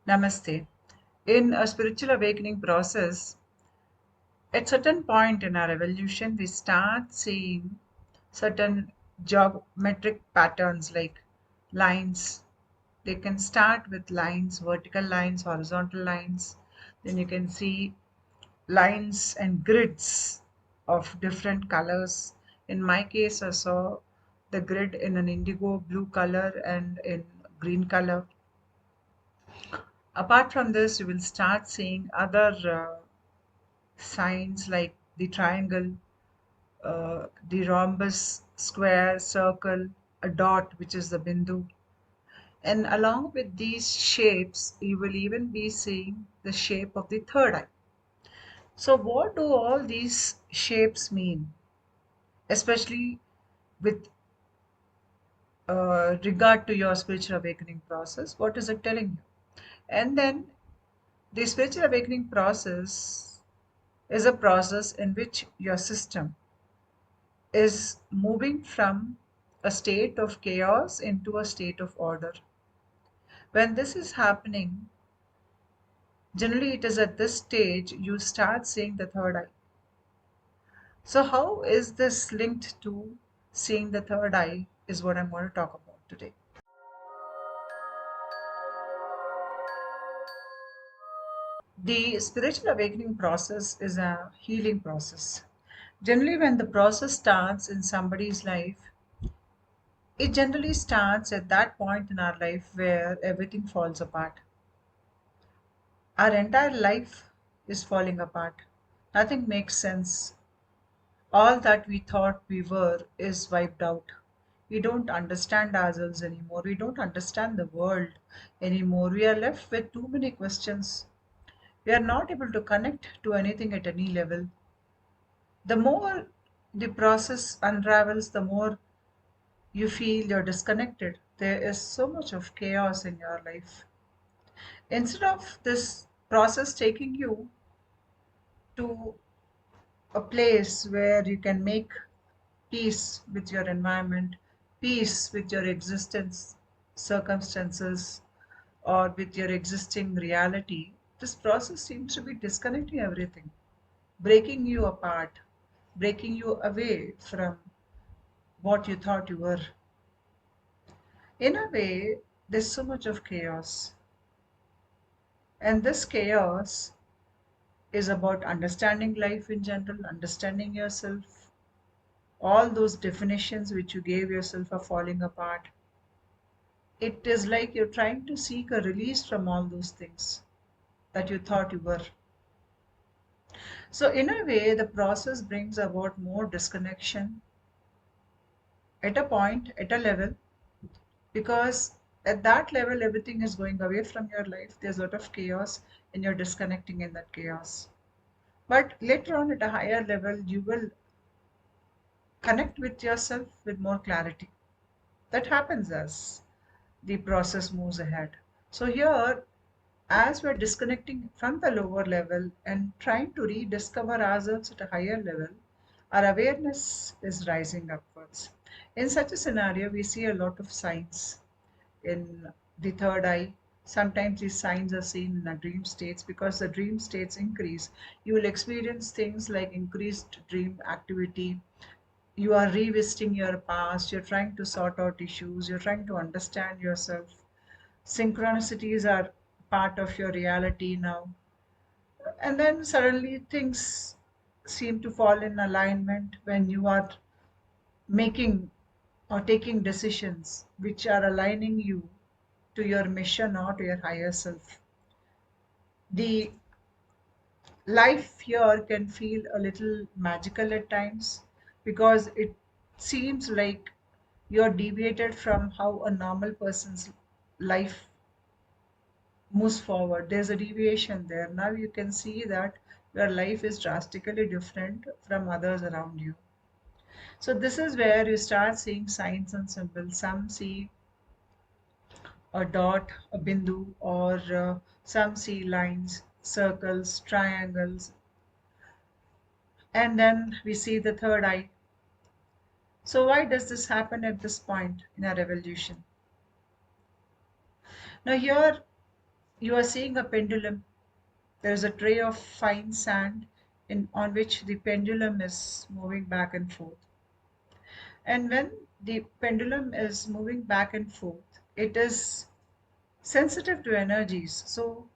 Namaste. In a spiritual awakening process, at certain point in our evolution, we start seeing certain geometric patterns like lines. They can start with lines, vertical lines, horizontal lines. Then you can see lines and grids of different colors. In my case, I saw the grid in an indigo blue color and in green color. Apart from this, you will start seeing other signs like the triangle, the rhombus, square, circle, a dot, which is the bindu. And along with these shapes, you will even be seeing the shape of the third eye. So, what do all these shapes mean, especially with regard to your spiritual awakening process? What is it telling you? And then the spiritual awakening process is a process in which your system is moving from a state of chaos into a state of order. When this is happening, generally it is at this stage you start seeing the third eye. So, how is this linked to seeing the third eye? Is what I'm going to talk about today. The spiritual awakening process is a healing process. Generally, when the process starts in somebody's life, it generally starts at that point in our life where everything falls apart. Our entire life is falling apart. Nothing makes sense. All that we thought we were is wiped out. We don't understand ourselves anymore. We don't understand the world anymore. We are left with too many questions. We are not able to connect to anything at any level. The more the process unravels, the more you feel you're disconnected. There is so much of chaos in your life. Instead of this process taking you to a place where you can make peace with your environment, peace with your existence, circumstances, or with your existing reality, this process seems to be disconnecting everything, breaking you apart, breaking you away from what you thought you were. In a way, there's so much of chaos. And this chaos is about understanding life in general, understanding yourself. All those definitions which you gave yourself are falling apart. It is like you're trying to seek a release from all those things that you thought you were. So, in a way, the process brings about more disconnection at a point, at a level, because at that level, everything is going away from your life. There's a lot of chaos, and you're disconnecting in that chaos. But later on, at a higher level, you will connect with yourself with more clarity. That happens as the process moves ahead. So, here, as we're disconnecting from the lower level and trying to rediscover ourselves at a higher level, our awareness is rising upwards. In such a scenario, we see a lot of signs in the third eye. Sometimes these signs are seen in our dream states because the dream states increase. You will experience things like increased dream activity. You are revisiting your past, you're trying to sort out issues, you're trying to understand yourself. Synchronicities are part of your reality now. And then suddenly things seem to fall in alignment when you are making or taking decisions which are aligning you to your mission or to your higher self. The life here can feel a little magical at times because it seems like you're deviated from how a normal person's life moves forward. There's a deviation there. Now you can see that your life is drastically different from others around you. So, this is where you start seeing signs and symbols. Some see a dot, a bindu, or some see lines, circles, triangles, and then we see the third eye. So, why does this happen at this point in our evolution? Now, here You are seeing a pendulum. There is a tray of fine sand on which the pendulum is moving back and forth. And when the pendulum is moving back and forth, it is sensitive to energies. So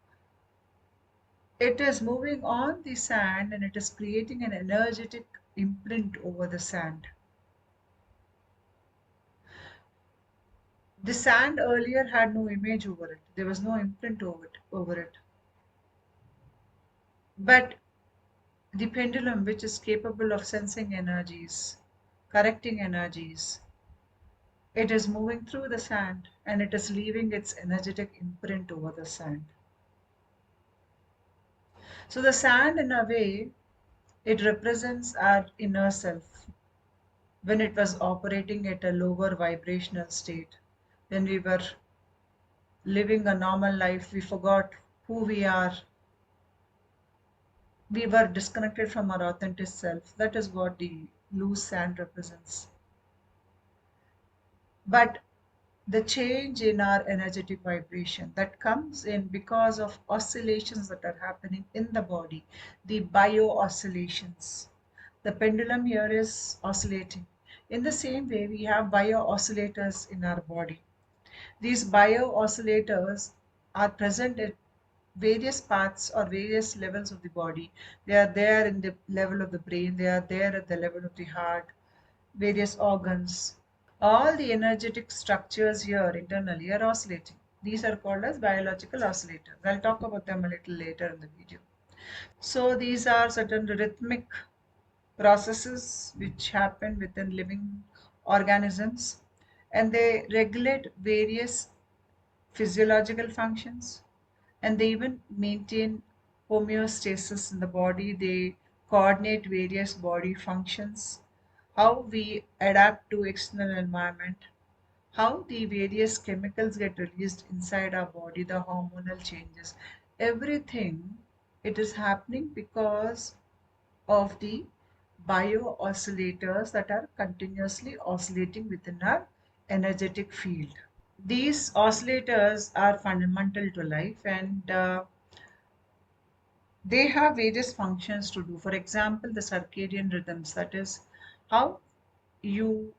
it is moving on the sand and it is creating an energetic imprint over the sand. The sand earlier had no image over it. There was no imprint over it. But the pendulum, which is capable of sensing energies, correcting energies, it is moving through the sand and it is leaving its energetic imprint over the sand. So the sand, in a way, it represents our inner self when it was operating at a lower vibrational state. When we were living a normal life, we forgot who we are. We were disconnected from our authentic self. That is what the loose sand represents. But the change in our energetic vibration that comes in because of oscillations that are happening in the body, the bio oscillations. The pendulum here is oscillating. In the same way, we have bio oscillators in our body. These bio oscillators are present at various parts or various levels of the body. They are there in the level of the brain, they are there at the level of the heart, various organs. All the energetic structures here internally are oscillating. These are called as biological oscillators. I'll talk about them a little later in the video. So these are certain rhythmic processes which happen within living organisms, and they regulate various physiological functions, and they even maintain homeostasis in the body. They coordinate various body functions, how we adapt to external environment, how the various chemicals get released inside our body, the hormonal changes, everything. It is happening because of the bio oscillators that are continuously oscillating within our energetic field. These oscillators are fundamental to life, and they have various functions to do. For example, the circadian rhythms, that is how you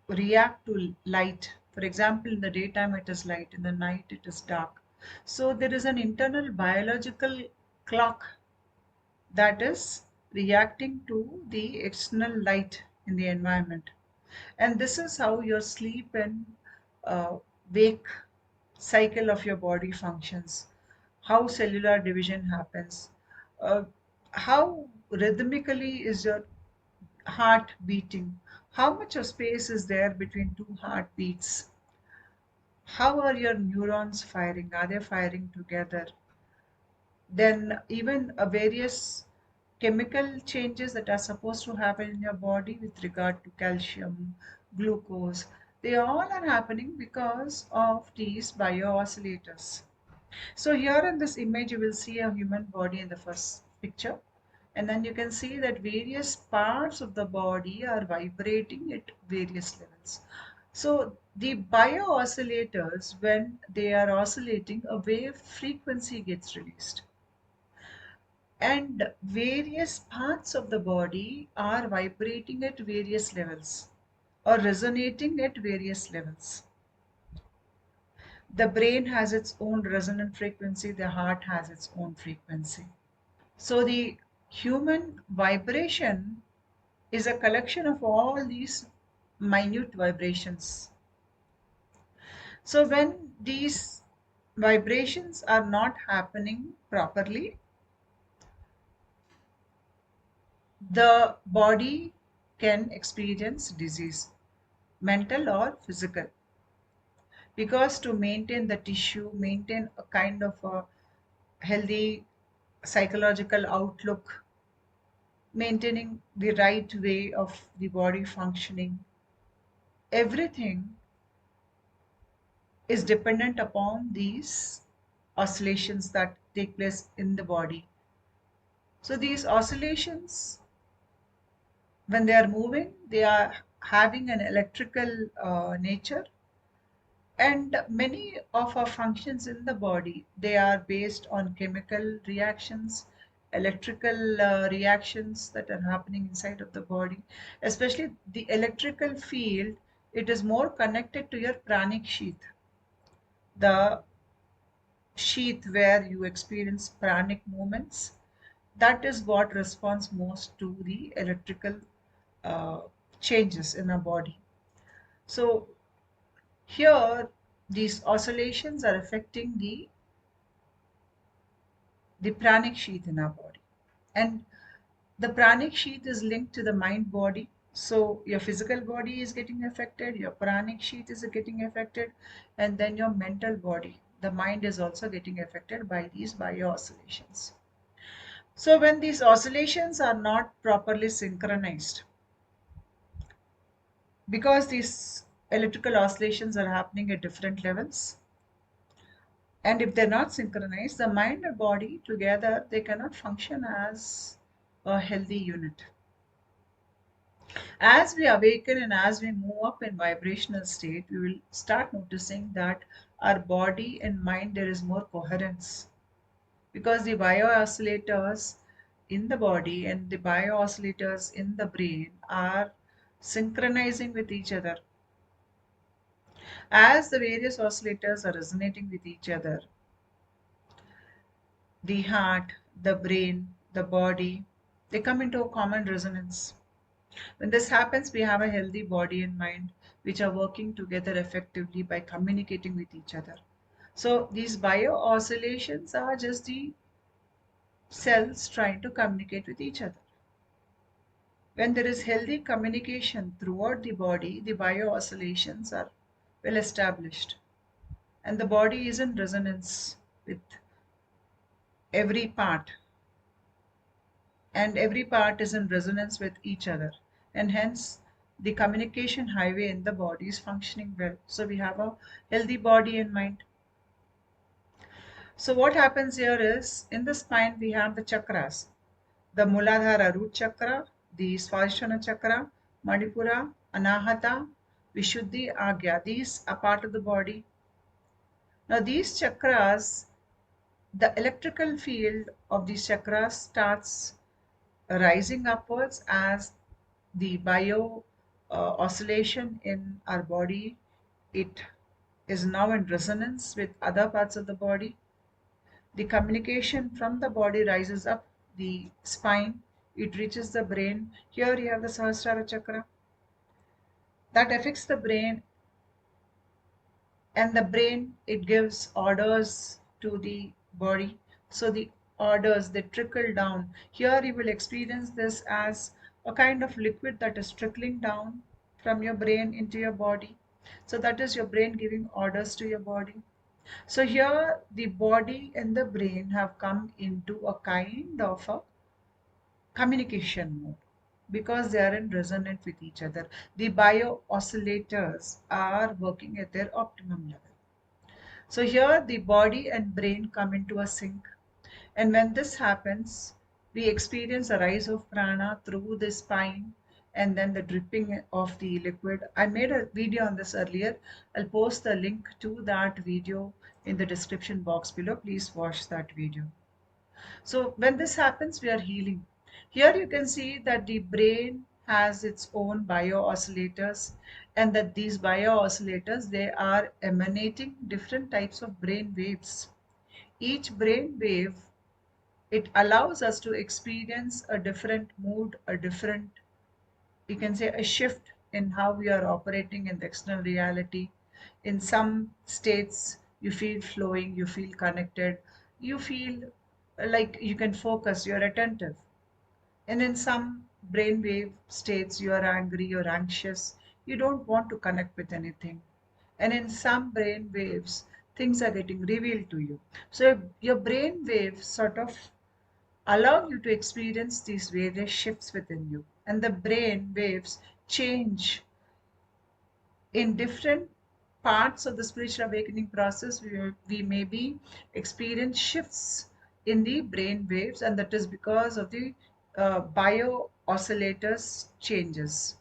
react to light. For example, in the daytime it is light, in the night it is dark. So there is an internal biological clock that is reacting to the external light in the environment. And this is how your sleep and uh, wake cycle of your body functions, how cellular division happens, uh, how rhythmically is your heart beating, how much of space is there between two heartbeats, how are your neurons firing, are they firing together? Then even various chemical changes that are supposed to happen in your body with regard to calcium, glucose, they all are happening because of these biooscillators. So here in this image, you will see a human body in the first picture. And then you can see that various parts of the body are vibrating at various levels. So the biooscillators, when they are oscillating, a wave frequency gets released. And various parts of the body are vibrating at various levels or resonating at various levels. The brain has its own resonant frequency, the heart has its own frequency. So the human vibration is a collection of all these minute vibrations. So when these vibrations are not happening properly, the body can experience disease, mental or physical. Because to maintain the tissue, maintain a kind of a healthy psychological outlook, maintaining the right way of the body functioning, everything is dependent upon these oscillations that take place in the body. So these oscillations, when they are moving, they are having an electrical nature, And many of our functions in the body, they are based on chemical reactions, electrical reactions that are happening inside of the body, especially the electrical field. It is more connected to your pranic sheath, the sheath where you experience pranic movements. That is what responds most to the electrical uh, changes in our body. So here, these oscillations are affecting the pranic sheath in our body. And the pranic sheath is linked to the mind body. So your physical body is getting affected, your pranic sheath is getting affected, and then your mental body, the mind, is also getting affected by these bio oscillations. So when these oscillations are not properly synchronized, because these electrical oscillations are happening at different levels, and if they're not synchronized, the mind and body together, they cannot function as a healthy unit. As we awaken and as we move up in vibrational state, we will start noticing that our body and mind, there is more coherence, because the bio oscillators in the body and the bio oscillators in the brain are synchronizing with each other. As the various oscillators are resonating with each other, the heart, the brain, the body, they come into a common resonance. When this happens, we have a healthy body and mind which are working together effectively by communicating with each other. So these bio oscillations are just the cells trying to communicate with each other. When there is healthy communication throughout the body, the bio oscillations are well established, and the body is in resonance with every part, and every part is in resonance with each other, and hence the communication highway in the body is functioning well. So we have a healthy body and mind. So what happens here is, in the spine we have the chakras, the Muladhara root chakra, the Svadhisthana chakra, Manipura, Anahata, Vishuddhi, Agya. These are part of the body. Now these chakras, the electrical field of these chakras starts rising upwards as the bio oscillation in our body, it is now in resonance with other parts of the body. The communication from the body rises up the spine, it reaches the brain. Here you have the Sahasrara chakra that affects the brain, and the brain, it gives orders to the body. So the orders, they trickle down. Here you will experience this as a kind of liquid that is trickling down from your brain into your body. So that is your brain giving orders to your body. So here the body and the brain have come into a kind of a communication mode because they are in resonance with each other. The bio oscillators are working at their optimum level. So here the body and brain come into a sync. And when this happens, we experience a rise of prana through the spine and then the dripping of the liquid. I made a video on this earlier. I'll post the link to that video in the description box below. Please watch that video. So when this happens, we are healing. Here you can see that the brain has its own bio oscillators, and that these bio oscillators, they are emanating different types of brain waves. Each brain wave, it allows us to experience a different mood, a different, you can say, a shift in how we are operating in the external reality. In some states, you feel flowing, you feel connected, you feel like you can focus, you're attentive. And in some brainwave states, you are angry, you're anxious, you don't want to connect with anything. And in some brain waves, things are getting revealed to you. So your brain waves sort of allow you to experience these various shifts within you. And the brain waves change in different parts of the spiritual awakening process. We may be experience shifts in the brain waves, and that is because of the bio oscillators changes.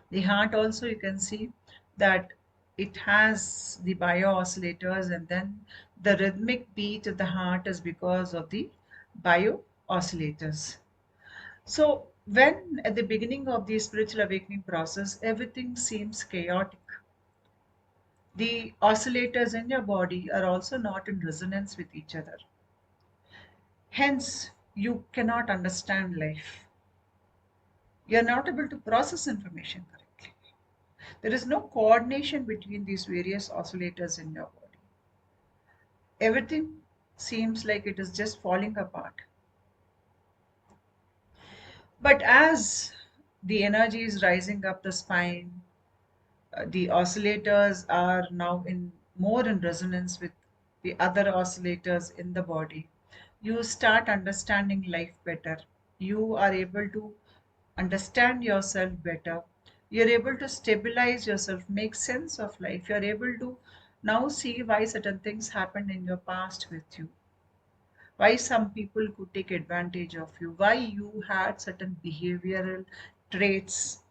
The heart also, you can see that it has the bio oscillators, and then the rhythmic beat of the heart is because of the bio oscillators. So, when at the beginning of the spiritual awakening process, everything seems chaotic, the oscillators in your body are also not in resonance with each other. Hence, you cannot understand life. You're not able to process information correctly. There is no coordination between these various oscillators in your body. Everything seems like it is just falling apart. But as the energy is rising up the spine, the oscillators are now in more in resonance with the other oscillators in the body. You start understanding life better. You are able to understand yourself better. You're able to stabilize yourself, make sense of life. You're able to now see why certain things happened in your past with you, why some people could take advantage of you, why you had certain behavioral traits,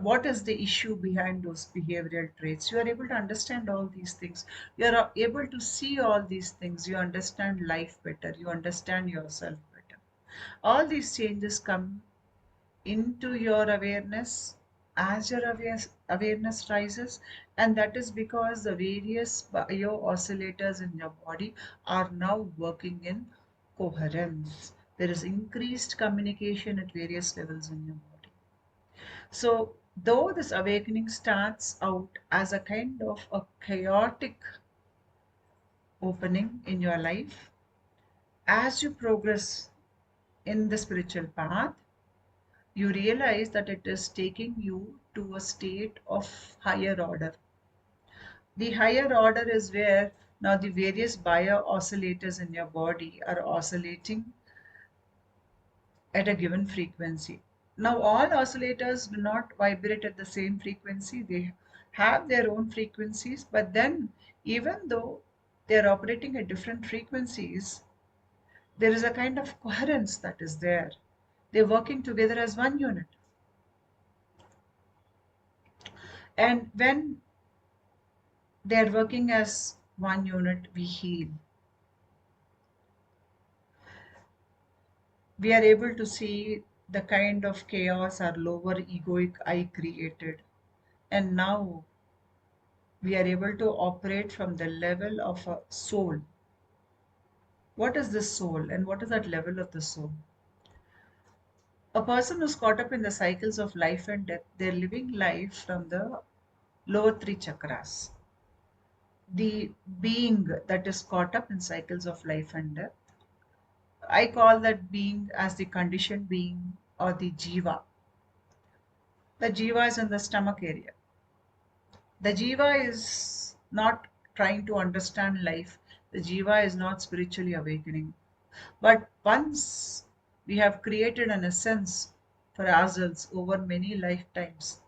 what is the issue behind those behavioral traits. You are able to understand all these things. You are able to see all these things. You understand life better. You understand yourself better. All these changes come into your awareness as your awareness rises, and that is because the various bio oscillators in your body are now working in coherence. There is increased communication at various levels in your body. So, though this awakening starts out as a kind of a chaotic opening in your life, as you progress in the spiritual path, you realize that it is taking you to a state of higher order. The higher order is where now the various bio oscillators in your body are oscillating at a given frequency. Now, all oscillators do not vibrate at the same frequency, they have their own frequencies, but then, even though they are operating at different frequencies, there is a kind of coherence that is there. They're working together as one unit. And when they're working as one unit, we heal. We are able to see the kind of chaos our lower egoic I created. And now we are able to operate from the level of a soul. What is this soul and what is that level of the soul? A person who's caught up in the cycles of life and death, they're living life from the lower three chakras. The being that is caught up in cycles of life and death, I call that being as the conditioned being or the jiva. The jiva is in the stomach area. The jiva is not trying to understand life. The jiva is not spiritually awakening. But once we have created an essence for ourselves over many lifetimes,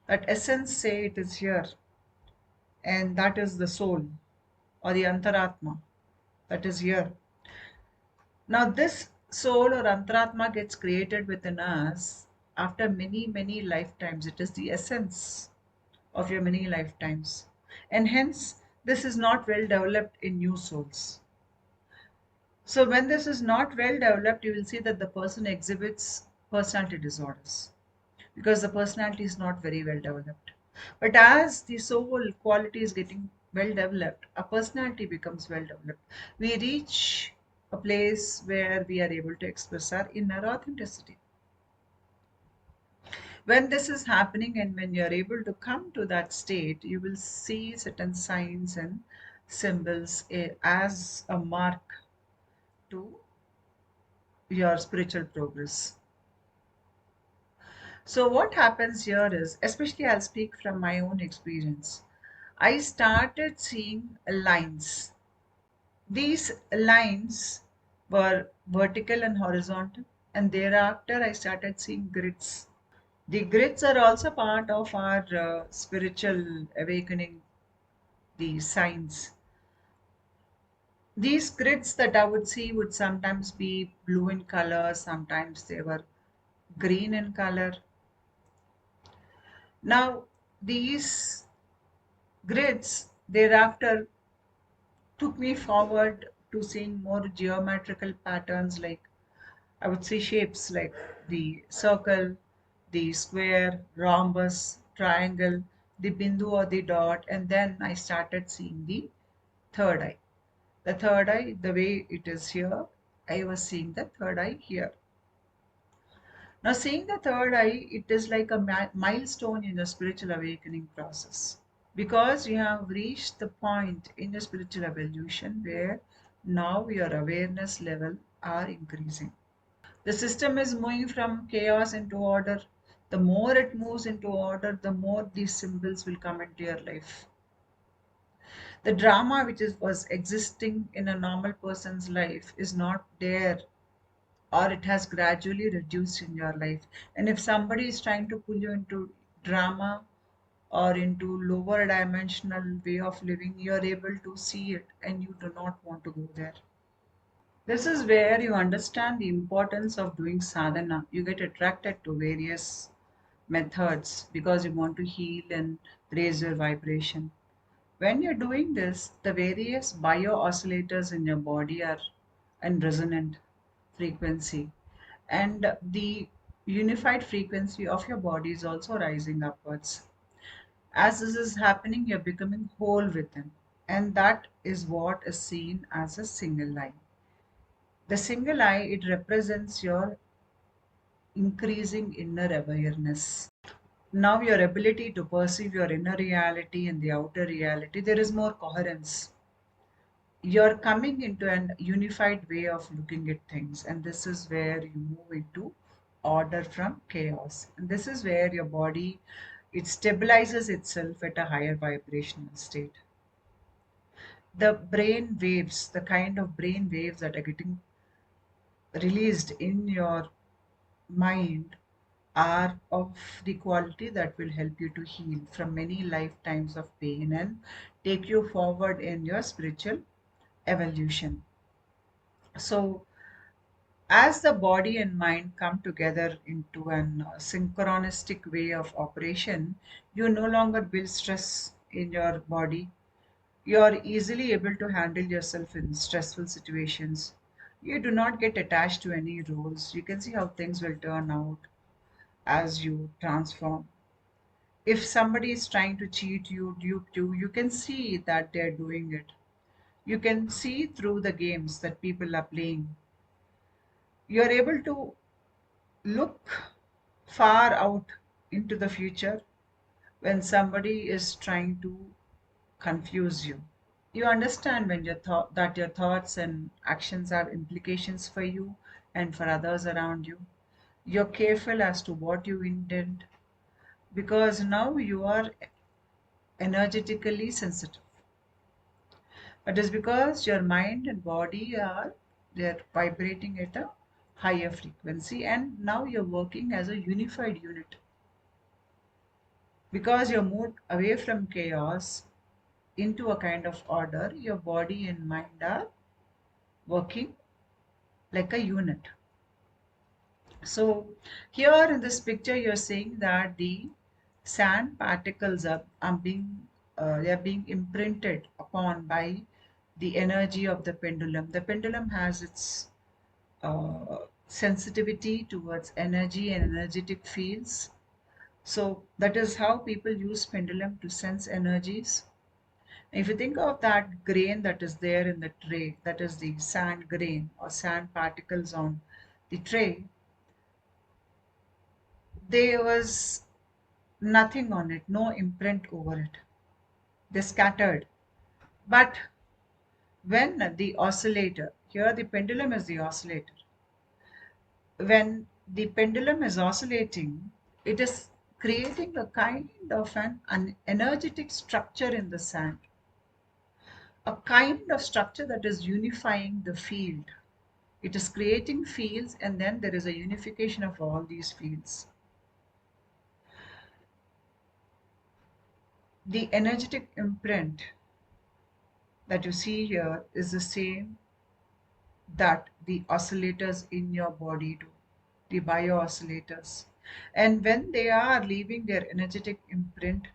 that essence say it is here, and that is the soul or the antaratma that is here. Now, this soul or antaratma gets created within us after many, many lifetimes. It is the essence of your many lifetimes. And hence, this is not well developed in new souls. So, when this is not well developed, you will see that the person exhibits personality disorders because the personality is not very well developed. But as the soul quality is getting well developed, a personality becomes well developed. We reach a place where we are able to express our inner authenticity. When this is happening and when you're able to come to that state, you will see certain signs and symbols as a mark to your spiritual progress. So, what happens here is, especially I'll speak from my own experience, I started seeing lines. These lines were vertical and horizontal, and thereafter I started seeing grids. The grids are also part of our spiritual awakening, the signs. These grids that I would see would sometimes be blue in color, sometimes they were green in color. Now, these Grids thereafter took me forward to seeing more geometrical patterns, like I would say shapes like the circle, the square, rhombus, triangle, the bindu or the dot, and then I started seeing the third eye. The third eye, the way it is here, I was seeing the third eye here. Now, seeing the third eye, it is like a milestone in the spiritual awakening process, because you have reached the point in your spiritual evolution where now your awareness level are increasing. The system is moving from chaos into order. The more it moves into order, the more these symbols will come into your life. The drama which was existing in a normal person's life is not there, or it has gradually reduced in your life. And if somebody is trying to pull you into drama or into lower dimensional way of living, you're able to see it and you do not want to go there. This is where you understand the importance of doing sadhana. You get attracted to various methods because you want to heal and raise your vibration. When you're doing this, the various bio oscillators in your body are in resonant frequency, and the unified frequency of your body is also rising upwards. As this is happening, you're becoming whole within, and that is what is seen as a single line. The single eye, it represents your increasing inner awareness. Now, your ability to perceive your inner reality and the outer reality, there is more coherence. You're coming into an unified way of looking at things, and this is where you move into order from chaos. And this is where your body, it stabilizes itself at a higher vibrational state. The brain waves, the kind of brain waves that are getting released in your mind, are of the quality that will help you to heal from many lifetimes of pain and take you forward in your spiritual evolution. So, as the body and mind come together into an synchronistic way of operation, you no longer build stress in your body. You are easily able to handle yourself in stressful situations. You do not get attached to any roles. You can see how things will turn out as you transform. If somebody is trying to cheat you, dupe you, you can see that they're doing it. You can see through the games that people are playing. You're able to look far out into the future when somebody is trying to confuse you. You understand when your thought that your thoughts and actions have implications for you and for others around you. You're careful as to what you intend, because now you are energetically sensitive. That is because your mind and body are, they're vibrating at a higher frequency, and now you're working as a unified unit. Because you're moved away from chaos into a kind of order, your body and mind are working like a unit. So here in this picture, you're saying that the sand particles are being they are being imprinted upon by the energy of the pendulum. The pendulum has its sensitivity towards energy and energetic fields. So that is how people use pendulum to sense energies. If you think of that grain that is there in the tray, that is the sand grain or sand particles on the tray, there was nothing on it, no imprint over it. They scattered. But when the oscillator, here the pendulum is the oscillator, when the pendulum is oscillating, it is creating a kind of an energetic structure in the sand, a kind of structure that is unifying the field. It is creating fields, and then there is a unification of all these fields. The energetic imprint that you see here is the same that the oscillators in your body do, the bio oscillators. And when they are leaving their energetic imprint,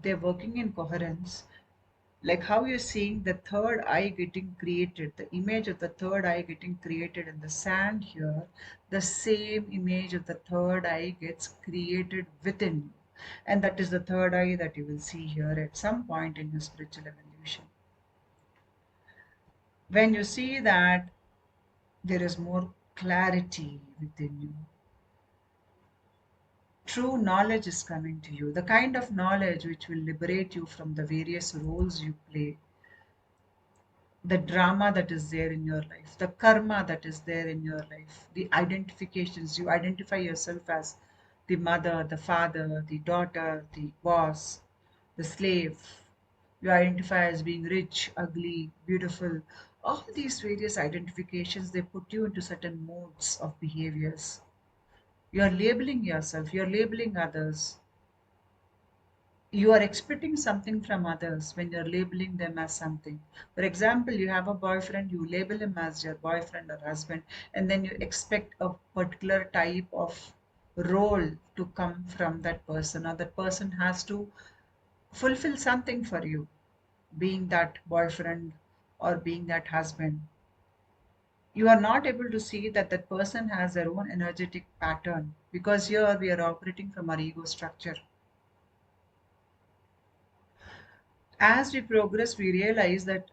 they're working in coherence. Like how you're seeing the third eye getting created, the image of the third eye getting created in the sand here, the same image of the third eye gets created within you. And that is the third eye that you will see here at some point in your spiritual evolution. When you see that, there is more clarity within you. True knowledge is coming to you, the kind of knowledge which will liberate you from the various roles you play, the drama that is there in your life, the karma that is there in your life, the identifications. You identify yourself as the mother, the father, the daughter, the boss, the slave. You identify as being rich, ugly, beautiful. All these various identifications, they put you into certain modes of behaviors. You're labeling yourself, you're labeling others. You are expecting something from others when you're labeling them as something. For example, you have a boyfriend, you label him as your boyfriend or husband, and then you expect a particular type of role to come from that person, or that person has to fulfill something for you, being that boyfriend or being that husband. You are not able to see that that person has their own energetic pattern, because here we are operating from our ego structure. As we progress, we realize that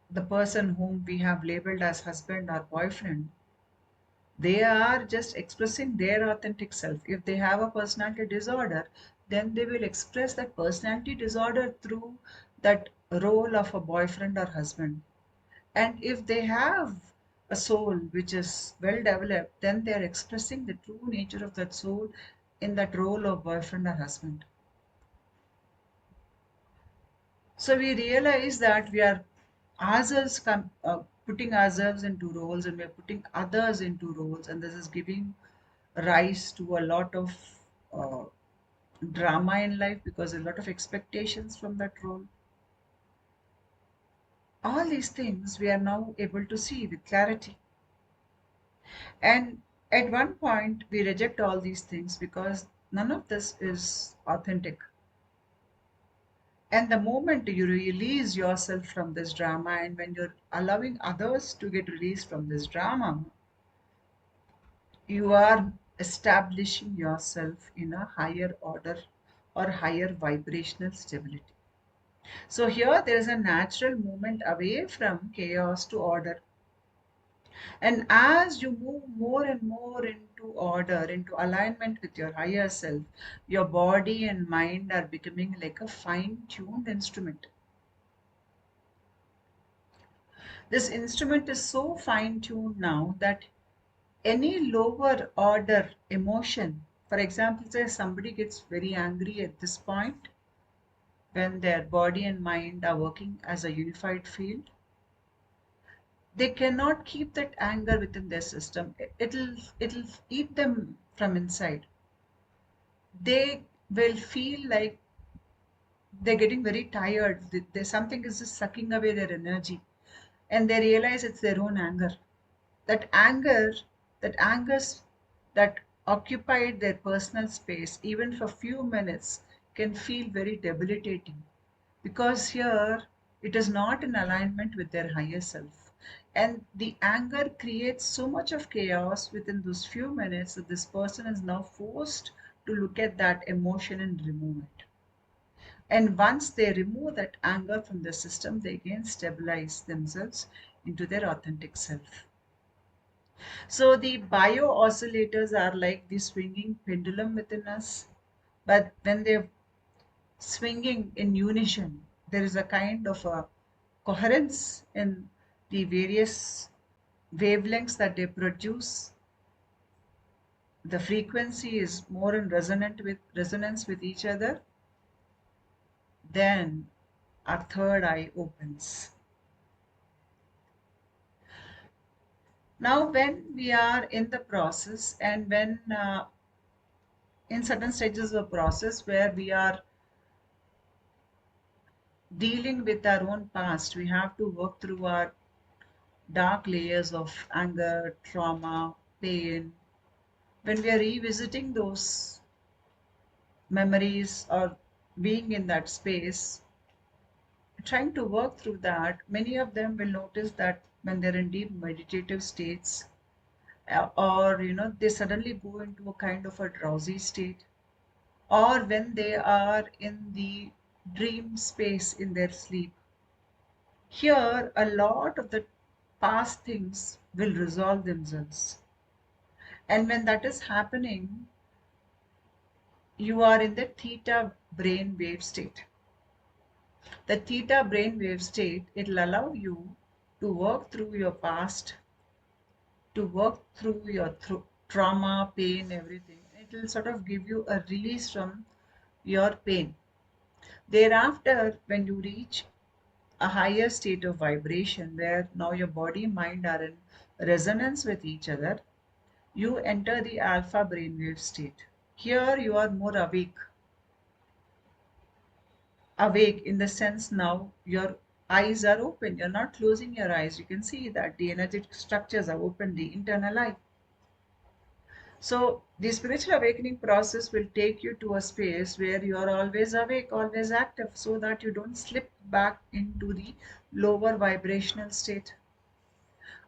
the person whom we have labeled as husband or boyfriend, they are just expressing their authentic self. If they have a personality disorder, then they will express that personality disorder through that role of a boyfriend or husband. And if they have a soul which is well developed, then they are expressing the true nature of that soul in that role of boyfriend or husband. So we realize that we are ourselves putting ourselves into roles, and we are putting others into roles, and this is giving rise to a lot of uh, drama in life, because a lot of expectations from that role. All these things we are now able to see with clarity. And at one point, we reject all these things because none of this is authentic. And the moment you release yourself from this drama, and when you're allowing others to get released from this drama, you are establishing yourself in a higher order or higher vibrational stability. So here there is a natural movement away from chaos to order. And as you move more and more into order, into alignment with your higher self, your body and mind are becoming like a fine tuned instrument. This instrument is so fine tuned now that any lower order emotion, for example, say somebody gets very angry at this point, when their body and mind are working as a unified field, they cannot keep that anger within their system. It'll eat them from inside. They will feel like they're getting very tired. There's something is just sucking away their energy, and they realize it's their own anger. That anger, that angers that occupied their personal space, even for few minutes, can feel very debilitating, because here it is not in alignment with their higher self. And the anger creates so much of chaos within those few minutes that this person is now forced to look at that emotion and remove it. And once they remove that anger from the system, they again stabilize themselves into their authentic self. So the bio oscillators are like the swinging pendulum within us, but when they're swinging in unison, there is a kind of a coherence in the various wavelengths that they produce. The frequency is more in resonance with each other. Then our third eye opens. Now, when we are in the process, and when in certain stages of process where we are dealing with our own past, we have to work through our dark layers of anger, trauma, pain. When we are revisiting those memories or being in that space, trying to work through that, many of them will notice that when they're in deep meditative states, or they suddenly go into a kind of a drowsy state, or when they are in the dream space in their sleep, here a lot of the past things will resolve themselves. And when that is happening, you are in the theta brain wave state. The theta brain wave state, it will allow you to work through your past, to work through your trauma, pain, everything. It will sort of give you a release from your pain. Thereafter, when you reach a higher state of vibration where now your body mind are in resonance with each other, you enter the alpha brainwave state. Here you are more awake in the sense now your eyes are open, you're not closing your eyes, you can see that the energetic structures are open, the internal eye. So the spiritual awakening process will take you to a space where you are always awake, always active, so that you don't slip back into the lower vibrational state.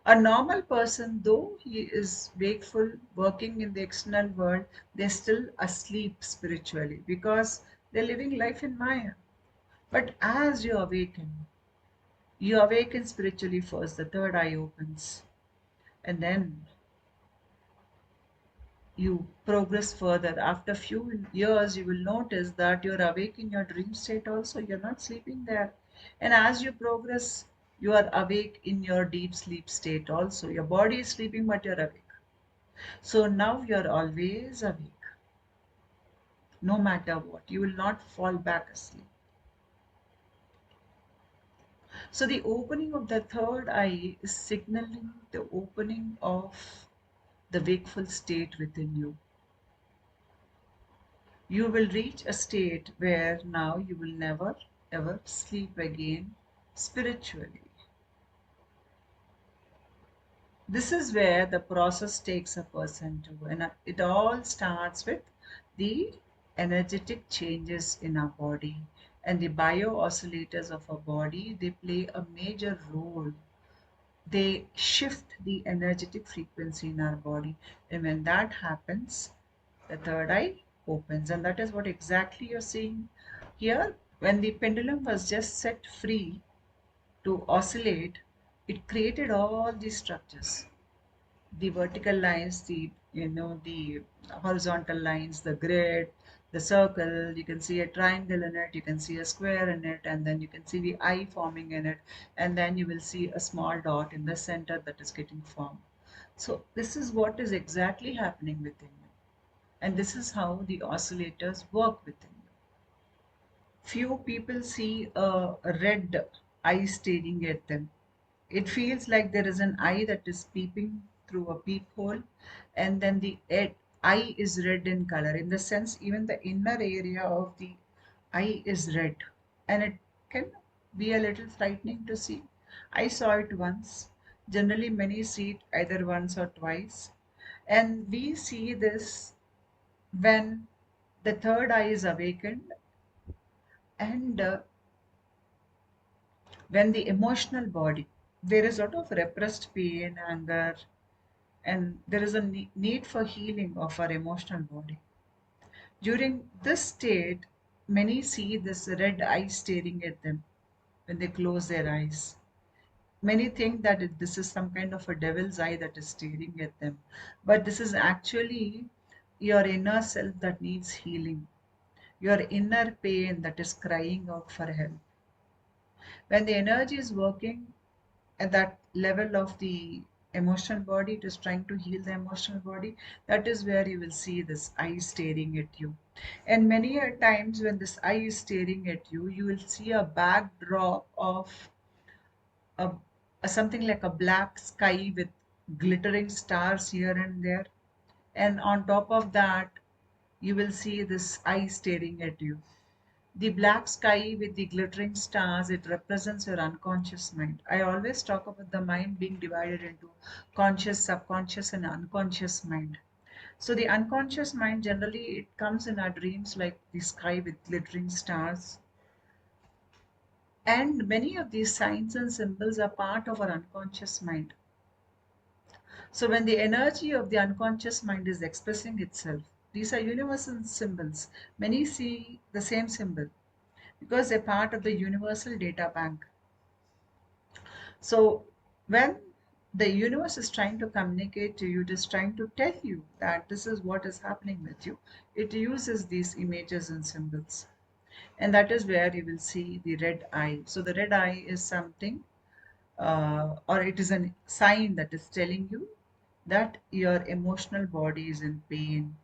A normal person, though he is wakeful, working in the external world, they're still asleep spiritually because they're living life in Maya. But as you awaken spiritually first, the third eye opens, and then you progress further. After few years, you will notice that you're awake in your dream state also. You're not sleeping there. And as you progress, you are awake in your deep sleep state also. Your body is sleeping, but you're awake. So now you're always awake, no matter what. You will not fall back asleep. So the opening of the third eye is signaling the opening of the wakeful state within you. You will reach a state where now you will never ever sleep again spiritually. This is where the process takes a person to, and it all starts with the energetic changes in our body, and the bio oscillators of our body, they play a major role. They shift the energetic frequency in our body, and when that happens, the third eye opens, and that is what exactly you're seeing here. When the pendulum was just set free to oscillate, it created all these structures, the vertical lines, the horizontal lines, the grid, the circle. You can see a triangle in it, you can see a square in it, and then you can see the eye forming in it, and then you will see a small dot in the center that is getting formed. So this is what is exactly happening within you, and this is how the oscillators work within you. Few people see a red eye staring at them. It feels like there is an eye that is peeping through a peephole, and then the eye is red in color. In the sense, even the inner area of the eye is red, and it can be a little frightening to see. I saw it once. Generally, many see it either once or twice, and we see this when the third eye is awakened, and when the emotional body, there is a lot of repressed pain, anger, and there is a need for healing of our emotional body. During this state, many see this red eye staring at them when they close their eyes. Many think that this is some kind of a devil's eye that is staring at them, but this is actually your inner self that needs healing, your inner pain that is crying out for help. When the energy is working at that level of the emotional body, it is trying to heal the emotional body, that is where you will see this eye staring at you. And many a times when this eye is staring at you, you will see a backdrop of a, something like a black sky with glittering stars here and there, and on top of that you will see this eye staring at you. The black sky with the glittering stars, it represents your unconscious mind. I always talk about the mind being divided into conscious, subconscious, and unconscious mind. So the unconscious mind generally it comes in our dreams like the sky with glittering stars. And many of these signs and symbols are part of our unconscious mind. So when the energy of the unconscious mind is expressing itself, these are universal symbols. Many see the same symbol because they're part of the universal data bank. So when the universe is trying to communicate to you, it is trying to tell you that this is what is happening with you. It uses these images and symbols. And that is where you will see the red eye. So the red eye is something, or it is a sign that is telling you that your emotional body is in pain.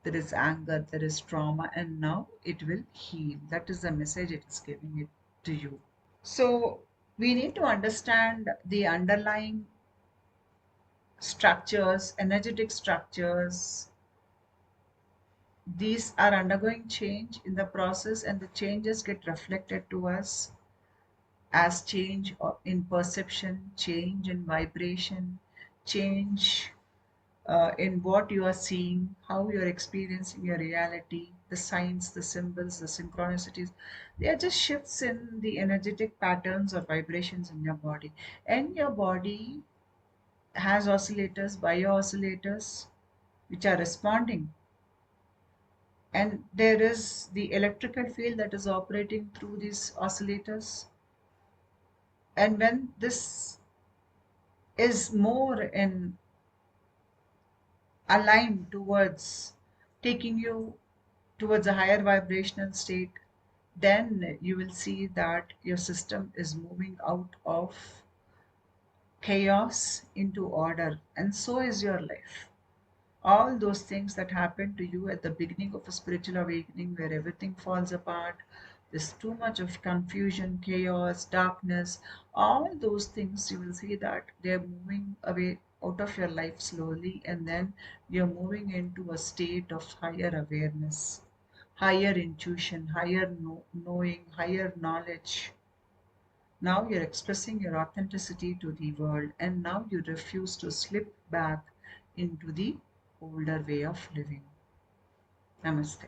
There is anger, there is trauma, and now it will heal. That is the message it is giving it to you. So we need to understand the underlying structures, energetic structures. These are undergoing change in the process, and the changes get reflected to us as change in perception, change in vibration, change in what you are seeing, how you are experiencing your reality, the signs, the symbols, the synchronicities. They are just shifts in the energetic patterns or vibrations in your body. And your body has oscillators, bio oscillators, which are responding. And there is the electrical field that is operating through these oscillators. And when this is more in aligned towards taking you towards a higher vibrational state, then you will see that your system is moving out of chaos into order, and so is your life. All those things that happen to you at the beginning of a spiritual awakening, where everything falls apart, there's too much of confusion, chaos, darkness, all those things, you will see that they're moving away out of your life slowly, and then you're moving into a state of higher awareness, higher intuition, higher knowing, higher knowledge. Now you're expressing your authenticity to the world, and now you refuse to slip back into the older way of living. Namaste.